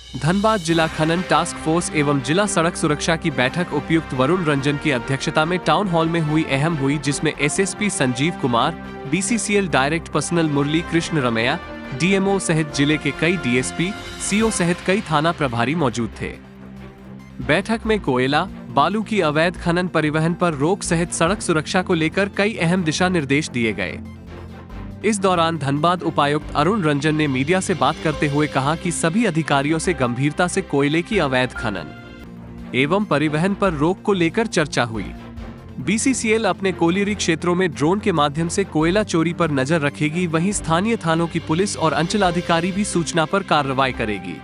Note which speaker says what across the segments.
Speaker 1: धनबाद जिला खनन task force एवं जिला सड़क सुरक्षा की बैठक उपायुक्त वरुण रंजन की अध्यक्षता में टाउन हॉल में अहम हुई, जिसमें SSP Sanjeev Kumar, BCCL direct personnel Murali Krishna Ramaiah, DMO सहित जिले के कई डीएसपी, सीओ सहित कई थाना प्रभारी मौजूद थे। बैठक में कोयला, बालू की अवैध खनन, परिवहन पर रोक सहित सड़क सुरक्षा को लेकर कई अहम दिशा निर्देश दिए गए। इस दौरान धनबाद उपायुक्त अरुण रंजन ने मीडिया से बात करते हुए कहा कि सभी अधिकारियों से गंभीरता से कोयले की अवैध खनन एवं परिवहन पर रोक को लेकर चर्चा हुई। बीसीसीएल अपने कोलियरी क्षेत्रों में ड्रोन के माध्यम से कोयला चोरी पर नजर रखेगी, वहीं स्थानीय थानों की पुलिस और अंचलाधिकारी भी सूचना पर कार्रवाई करेगी।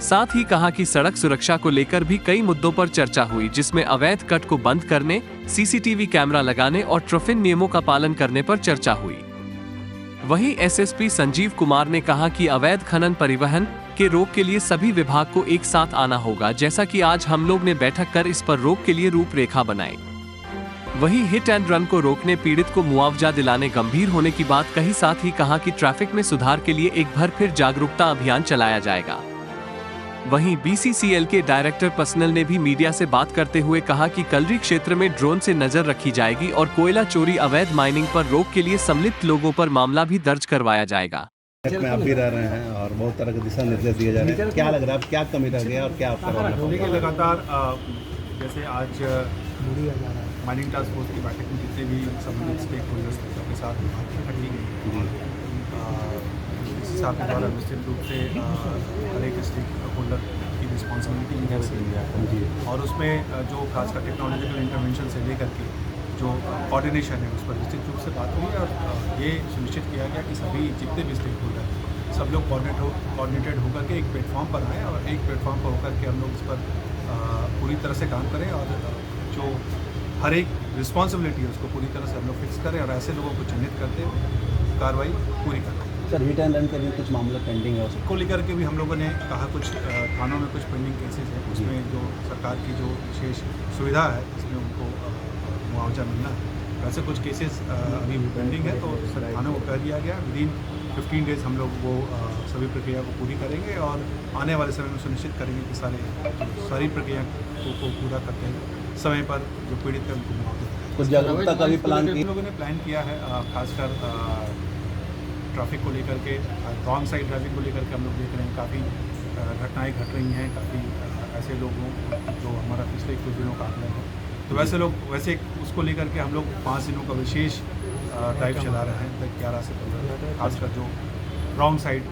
Speaker 1: साथ ही कहा कि सड़क सुरक्षा को लेकर भी कई मुद्दों पर चर्चा हुई, जिसमें अवैध कट को बंद करने, सीसीटीवी कैमरा लगाने और ट्रैफिक नियमों का पालन करने पर चर्चा हुई। वहीं एसएसपी संजीव कुमार ने कहा कि अवैध खनन, परिवहन के रोक के लिए सभी विभाग को एक साथ आना होगा, जैसा कि आज हम लोग ने बैठक कर इस पर रोक के लिए रूपरेखा बनाई। वहीं हिट एंड रन को रोकने, पीड़ित को मुआवजा दिलाने गंभीर होने की बात कही। साथ ही कहा कि ट्रैफिक में सुधार के लिए एक बार फिर जागरूकता अभियान चलाया जाएगा। वहीं बीसीसीएल के डायरेक्टर पर्सनल ने भी मीडिया से बात करते हुए कहा कि कलरी क्षेत्र में ड्रोन से नजर रखी जाएगी और कोयला चोरी, अवैध माइनिंग पर रोक के लिए सम्मिलित लोगों पर मामला भी दर्ज करवाया जाएगा।
Speaker 2: में आप भी रह रहे हैं और बहुत तरह के दिशा निर्देश दिए जा रहे हैं, क्या लग रहा है, क्या कमी रह गया और क्या
Speaker 3: लगातार जैसे आज माइनिंग टास्क फोर्स की बैठक में जितने भी सम्मिलित स्टेक होल्डर्स थे सबके साथ बैठक की गई। इस हिसाब के द्वारा निश्चित रूप से हर एक स्टेक होल्डर की रिस्पॉन्सिबिलिटी है और उसमें जो खासकर टेक्नोलॉजिकल इंटरवेंशन से लेकर के जो कोऑर्डिनेशन है उस पर निश्चित रूप से बात हुई और ये सुनिश्चित किया गया कि सभी जितने भी स्टेक होल्डर सब लोग कोऑर्डिनेटेड होकर के एक प्लेटफॉर्म पर आएँ और एक प्लेटफॉर्म पर होकर के हम लोग इस पर पूरी तरह से काम करें और जो हर एक रिस्पॉन्सिबिलिटी है उसको पूरी तरह से हम लोग फिक्स करें और ऐसे लोगों को चिन्हित करते कार्रवाई पूरी करें।
Speaker 2: सर, हिट एंड रन के भी कुछ मामले पेंडिंग है, उसको
Speaker 3: लेकर के भी हम लोगों ने कहा कुछ थानों में कुछ पेंडिंग केसेस हैं, उसमें जो सरकार की जो विशेष सुविधा है इसमें उनको मुआवजा मिलना है, वैसे कुछ केसेस अभी भी पेंडिंग है तो थानों को कह दिया गया विदिन 15 डेज हम लोग वो सभी प्रक्रिया को पूरी करेंगे और आने वाले समय में सुनिश्चित करेंगे कि सारी प्रक्रिया को पूरा करते हैं समय पर जो पीड़ित है उनको मुआवजा।
Speaker 2: कुछ जागरूकता का भी प्लान किया,
Speaker 3: लोगों ने प्लान किया है, खासकर ट्रैफिक को लेकर के, रॉन्ग साइड ड्राइविंग को लेकर के हम लोग देख रहे हैं काफ़ी घटनाएं घट रही हैं, काफ़ी ऐसे लोग जो हमारा पिछले कुछ दिनों का आंकड़ा है तो वैसे उसको लेकर के हम लोग 5 दिनों का विशेष ड्राइव चला रहे हैं 11 से 15, खासकर जो रॉन्ग साइड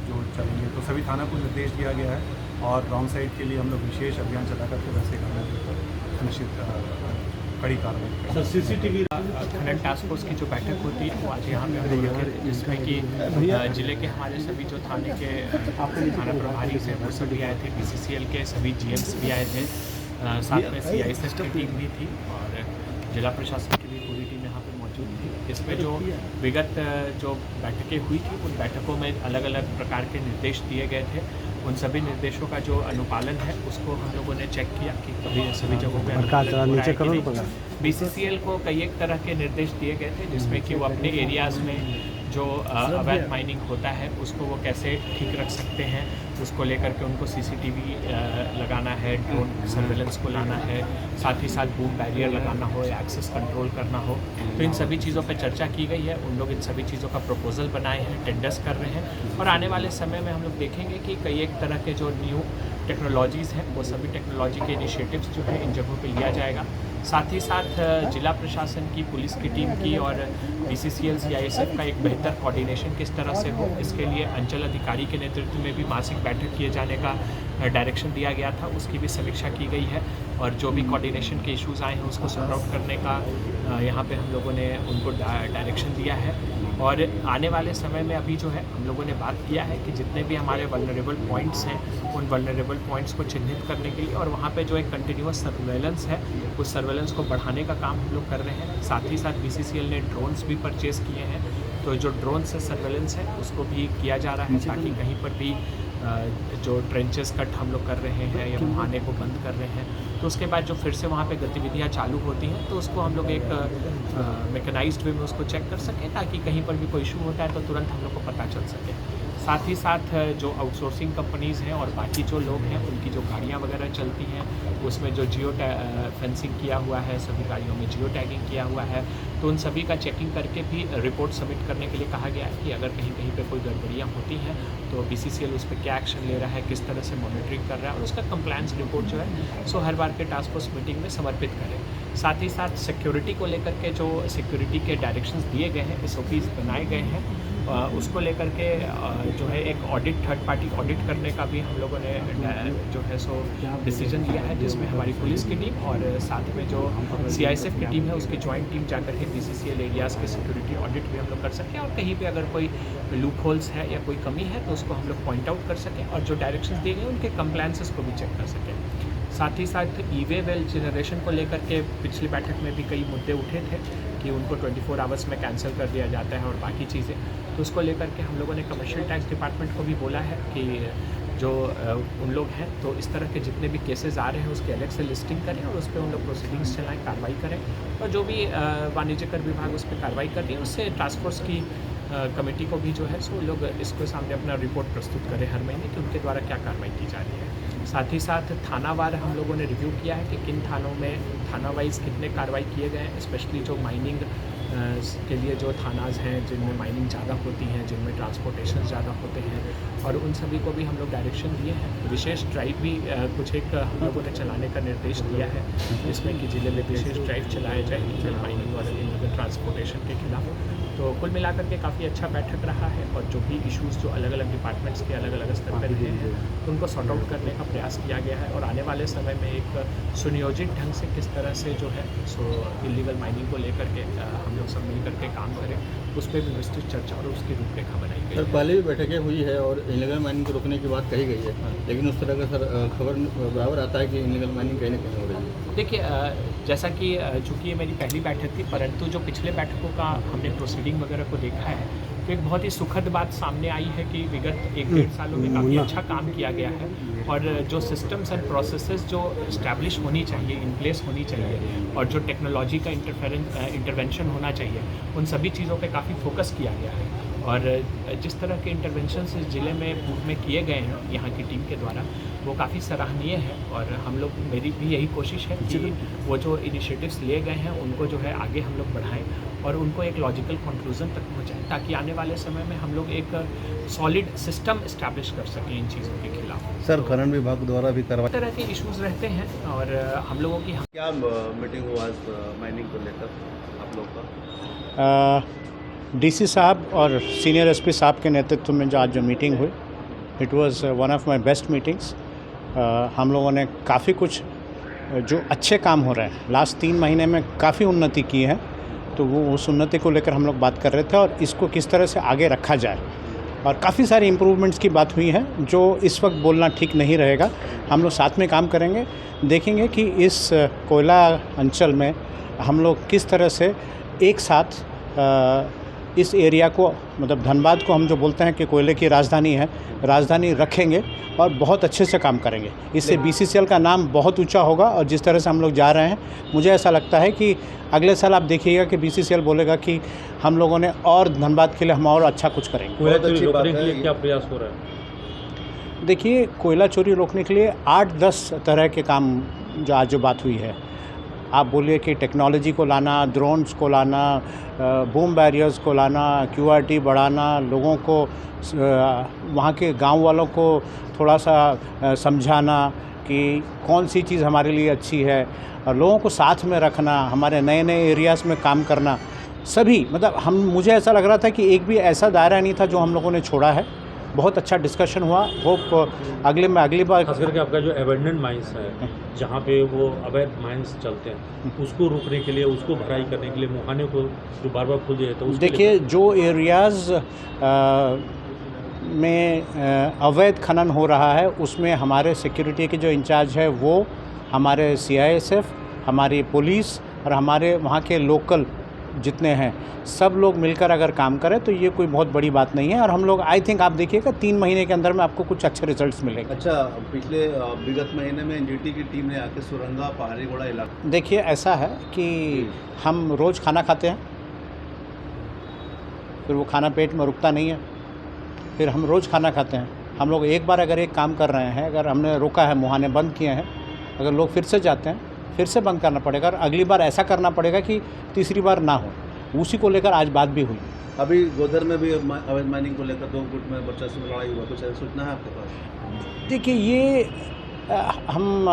Speaker 3: जो चलेंगे तो सभी थाना को निर्देश दिया गया है और रॉन्ग साइड के लिए हम लोग विशेष अभियान चला करके वैसे सुनिश्चित कड़ी कार्रवाई।
Speaker 4: सर, सीसीटीवी खनन टास्क फोर्स की जो बैठक होती है वो आज यहाँ पे हम लोग रखे, जिसमें कि जिले के हमारे सभी जो थाने के थाना प्रभारी थे वो सभी आए थे, बीसीसीएल के सभी जीएम्स भी आए थे, साथ में सीआईएसएस की टीम भी थी और जिला प्रशासन की भी पूरी टीम यहाँ पे मौजूद थी। इसमें जो विगत जो बैठकें हुई थी उन बैठकों में अलग अलग प्रकार के निर्देश दिए गए थे, उन सभी निर्देशों का जो अनुपालन है उसको हम लोगों ने चेक किया कि कभी सभी जगहों पे बीसीसीएल को कई एक तरह के निर्देश दिए गए थे, जिसमें कि वो अपने एरियाज़ में जो अवैध माइनिंग होता है उसको वो कैसे ठीक रख सकते हैं, उसको लेकर के उनको सीसीटीवी लगाना है, ड्रोन सर्वेलेंस को लाना है, साथ ही साथ बूम बैरियर लगाना हो, एक्सेस कंट्रोल करना हो, तो इन सभी चीज़ों पर चर्चा की गई है। उन लोग इन सभी चीज़ों का प्रपोजल बनाए हैं, टेंडर्स कर रहे हैं और आने वाले समय में हम लोग देखेंगे कि कई एक तरह के जो न्यू टेक्नोलॉजीज़ हैं वो सभी टेक्नोलॉजी के इनिशिएटिव्स जो है इन जगहों पे लिया जाएगा। साथ ही साथ जिला प्रशासन की, पुलिस की टीम की और बीसीसीएल सीआईएसएफ का एक बेहतर कोऑर्डिनेशन किस तरह से हो, इसके लिए अंचल अधिकारी के नेतृत्व में भी मासिक बैठक किए जाने का डायरेक्शन दिया गया था, उसकी भी समीक्षा की गई है और जो भी कोऑर्डिनेशन के इश्यूज़ आए हैं उसको सॉर्ट आउट करने का यहाँ पे हम लोगों ने उनको डायरेक्शन दिया है। और आने वाले समय में अभी जो है हम लोगों ने बात किया है कि जितने भी हमारे वल्नरेबल पॉइंट्स हैं उन वल्नरेबल पॉइंट्स को चिन्हित करने के लिए और वहाँ पे जो एक कंटिन्यूअस सर्वेलेंस है उस सर्वेलेंस को बढ़ाने का काम हम लोग कर रहे हैं। साथ ही साथ बीसीसीएल ने ड्रोन्स भी परचेज़ किए हैं, तो जो ड्रोन से सर्वेलेंस है उसको भी किया जा रहा है ताकि कहीं पर भी जो ट्रेंचेस कट हम लोग कर रहे हैं या मुहाने को बंद कर रहे हैं तो उसके बाद जो फिर से वहाँ पे गतिविधियाँ चालू होती हैं तो उसको हम लोग एक मैकेनाइज्ड वे में उसको चेक कर सकें ताकि कहीं पर भी कोई इशू होता है तो तुरंत हम लोग को पता चल सके। साथ ही साथ जो आउटसोर्सिंग कंपनीज़ हैं और बाकी जो लोग हैं उनकी जो गाड़ियाँ वगैरह चलती हैं उसमें जो फेंसिंग किया हुआ है, सभी गाड़ियों में जियो टैगिंग किया हुआ है, तो उन सभी का चेकिंग करके भी रिपोर्ट सबमिट करने के लिए कहा गया है कि अगर कहीं कहीं पे कोई गड़बड़ियाँ होती हैं तो BCCL उस पर क्या एक्शन ले रहा है, किस तरह से मॉनिटरिंग कर रहा है और उसका कंप्लायंस रिपोर्ट जो है सो हर बार के टास्क फोर्स मीटिंग में समर्पित करें। साथ ही साथ सिक्योरिटी को लेकर के जो सिक्योरिटी के डायरेक्शंस दिए गए हैं, SOPs बनाए गए हैं, उसको लेकर के जो है एक ऑडिट, थर्ड पार्टी ऑडिट करने का भी हम लोगों ने जो है सो डिसीजन लिया है, जिसमें हमारी पुलिस की टीम और साथ में जो CISF की टीम है उसकी जॉइंट टीम जाकर के BCCL एरियाज़ के सिक्योरिटी ऑडिट भी हम लोग कर सकें और कहीं पे अगर कोई लूप होल्स है या कोई कमी है तो उसको हम लोग पॉइंट आउट कर सकें और जो डायरेक्शंस दिए गए उनके कंप्लायंसेस को भी चेक कर सकें। साथ ही साथ ई-वे बिल जनरेशन को लेकर के पिछली बैठक में भी कई मुद्दे उठे थे कि उनको 24 आवर्स में कैंसिल कर दिया जाता है और बाकी चीज़ें, तो उसको लेकर के हम लोगों ने कमर्शियल टैक्स डिपार्टमेंट को भी बोला है कि जो उन लोग हैं तो इस तरह के जितने भी केसेस आ रहे हैं उसके अलग से लिस्टिंग करें और उस पर उन लोग प्रोसीडिंग्स चलाएँ, कार्रवाई करें और जो भी वाणिज्य कर विभाग उस पर कार्रवाई कर रही है उससे टास्क फोर्स की कमेटी को भी जो है सो लोग इसके सामने अपना रिपोर्ट प्रस्तुत करें हर महीने कि उनके द्वारा क्या कार्रवाई की जा रही है। साथ ही साथ थानावार हम लोगों ने रिव्यू किया है कि किन थानों में थाना वाइज कितने कार्रवाई किए गए हैं, स्पेशली जो माइनिंग के लिए जो थानाज हैं जिनमें माइनिंग ज़्यादा होती हैं, जिनमें ट्रांसपोर्टेशन ज़्यादा होते हैं और उन सभी को भी हम लोग डायरेक्शन दिए हैं। विशेष ड्राइव भी कुछ एक हम लोगों ने चलाने का निर्देश दिया है जिसमें कि ज़िले में विशेष ड्राइव चलाया जाए इलीगल माइनिंग और इलीगल ट्रांसपोर्टेशन के खिलाफ। तो कुल मिलाकर के काफ़ी अच्छा बैठक रहा है और जो भी इश्यूज़ जो अलग अलग डिपार्टमेंट्स के अलग अलग स्तर पर रहे हैं उनको सॉर्ट आउट करने का प्रयास किया गया है और आने वाले समय में एक सुनियोजित ढंग से किस तरह से जो है सो इलीगल माइनिंग को लेकर के हम लोग सब मिल करके काम करें, उस पर भी विस्तृत चर्चा और उसकी रूपरेखा बनाई गई है।
Speaker 5: सर पहले भी बैठकें हुई है और इलीगल माइनिंग को रोकने की बात कही गई है, लेकिन उस तरह का सर खबर बराबर आता है कि इलीगल माइनिंग कहीं ना कहीं हो रही है।
Speaker 4: देखिए जैसा कि चूँकि ये मेरी पहली बैठक थी, परंतु जो पिछले बैठकों का हमने प्रोसीडिंग वगैरह को देखा है तो एक बहुत ही सुखद बात सामने आई है कि विगत 1-1.5 सालों में काफ़ी अच्छा काम किया गया है और जो सिस्टम्स एंड प्रोसेसेस जो इस्टेब्लिश होनी चाहिए, इन प्लेस होनी चाहिए और जो टेक्नोलॉजी का इंटरवेंशन होना चाहिए उन सभी चीज़ों पे काफ़ी फोकस किया गया है और जिस तरह के इंटरवेंशंस इस ज़िले में पूर्व में किए गए हैं यहाँ की टीम के द्वारा वो काफ़ी सराहनीय है और हम लोग, मेरी भी यही कोशिश है कि वो जो इनिशिएटिव्स लिए गए हैं उनको जो है आगे हम लोग बढ़ाएं और उनको एक लॉजिकल कंक्लूजन तक पहुँचाएं ताकि आने वाले समय में हम लोग एक सॉलिड सिस्टम इस्टेब्लिश कर सकें इन चीज़ों के खिलाफ।
Speaker 2: सर खनन विभाग द्वारा भी करवा
Speaker 4: तरह के इश्यूज़ रहते हैं और हम लोगों की
Speaker 2: क्या मीटिंग हुआ माइनिंग को लेकर आप लोग का?
Speaker 6: DC साहब और सीनियर SP साहब के नेतृत्व में जो आज जो मीटिंग हुई, it was one of my best meetings. हम लोगों ने काफ़ी कुछ जो अच्छे काम हो रहे हैं लास्ट 3 महीने में काफ़ी उन्नति की है, तो वो उस उन्नति को लेकर हम लोग बात कर रहे थे और इसको किस तरह से आगे रखा जाए और काफ़ी सारी इम्प्रूवमेंट्स की बात हुई है जो इस वक्त बोलना ठीक नहीं रहेगा। हम लोग साथ में काम करेंगे, देखेंगे कि इस कोयला अंचल में हम लोग किस तरह से एक साथ इस एरिया को, मतलब धनबाद को हम जो बोलते हैं कि कोयले की राजधानी है, राजधानी रखेंगे और बहुत अच्छे से काम करेंगे। इससे BCCL का नाम बहुत ऊंचा होगा और जिस तरह से हम लोग जा रहे हैं मुझे ऐसा लगता है कि अगले साल आप देखिएगा कि BCCL बोलेगा कि हम लोगों ने और धनबाद के लिए हम और अच्छा कुछ करेंगे।
Speaker 2: कोयला चोरी रोकने के लिए
Speaker 5: क्या प्रयास हो रहा है?
Speaker 6: देखिए, कोयला चोरी रोकने के लिए 8-10 तरह के काम जो आज जो बात हुई है, आप बोलिए कि टेक्नोलॉजी को लाना, ड्रोन्स को लाना, बूम बैरियर्स को लाना, QRT बढ़ाना, लोगों को वहाँ के गांव वालों को थोड़ा सा समझाना कि कौन सी चीज़ हमारे लिए अच्छी है और लोगों को साथ में रखना, हमारे नए नए एरियाज़ में काम करना, सभी मतलब मुझे ऐसा लग रहा था कि एक भी ऐसा दायरा नहीं था जो हम लोगों ने छोड़ा है। बहुत अच्छा डिस्कशन हुआ। होप अगली बार
Speaker 5: खास करके आपका जो एबेंडेंट माइंस है जहाँ पे वो अवैध माइंस चलते हैं उसको रोकने के लिए, उसको भराई करने के लिए मुहाने को जो बार बार खुल जाए तो
Speaker 6: देखिए, जो एरियाज़ में अवैध खनन हो रहा है उसमें हमारे सिक्योरिटी के जो इंचार्ज है वो हमारे CISF, हमारी पुलिस और हमारे वहाँ के लोकल जितने हैं सब लोग मिलकर अगर काम करें तो ये कोई बहुत बड़ी बात नहीं है और हम लोग आई थिंक आप देखिएगा 3 महीने के अंदर में आपको कुछ अच्छे रिजल्ट्स मिलेंगे।
Speaker 2: अच्छा, पिछले विगत महीने में NGT की टीम ने आके सुरंगा पहाड़ी घोड़ा इलाका,
Speaker 6: देखिए ऐसा है कि हम रोज़ खाना खाते हैं, फिर वो खाना पेट में रुकता नहीं है, फिर हम रोज़ खाना खाते हैं। हम लोग एक बार अगर एक काम कर रहे हैं, अगर हमने रोका है, मुहाने बंद किए हैं, अगर लोग फिर से जाते हैं, फिर से बंद करना पड़ेगा और अगली बार ऐसा करना पड़ेगा कि तीसरी बार ना हो। उसी को लेकर आज बात भी हुई।
Speaker 2: अभी गोदर में भी अवैध माइनिंग को लेकर 2 गुट में बच्चा से लड़ाई हुआ, कुछ ऐसा सूचना है आपके पास?
Speaker 6: देखिए, ये हम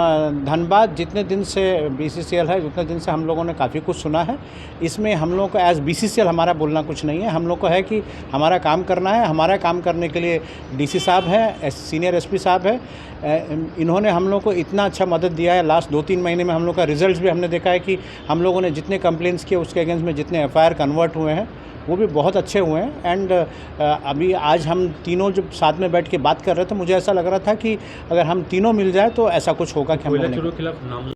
Speaker 6: धनबाद जितने दिन से BCCL है, उतने दिन से हम लोगों ने काफ़ी कुछ सुना है। इसमें हम लोग को एज BCCL हमारा बोलना कुछ नहीं है। हम लोग को है कि हमारा काम करना है। हमारा काम करने के लिए DC साहब है, सीनियर SP साहब है। इन्होंने हम लोग को इतना अच्छा मदद दिया है। लास्ट 2-3 महीने में हम लोग का रिजल्ट्स भी हमने देखा है कि हम लोगों ने जितने कंप्लेंट्स किए उसके अगेंस्ट में जितने FIR कन्वर्ट हुए हैं वो भी बहुत अच्छे हुए हैं। एंड अभी आज हम तीनों जब साथ में बैठ के बात कर रहे थे, मुझे ऐसा लग रहा था कि अगर हम तीनों मिल जाए तो ऐसा कुछ होगा कि हम
Speaker 5: कोयला चोरों के खिलाफ नाम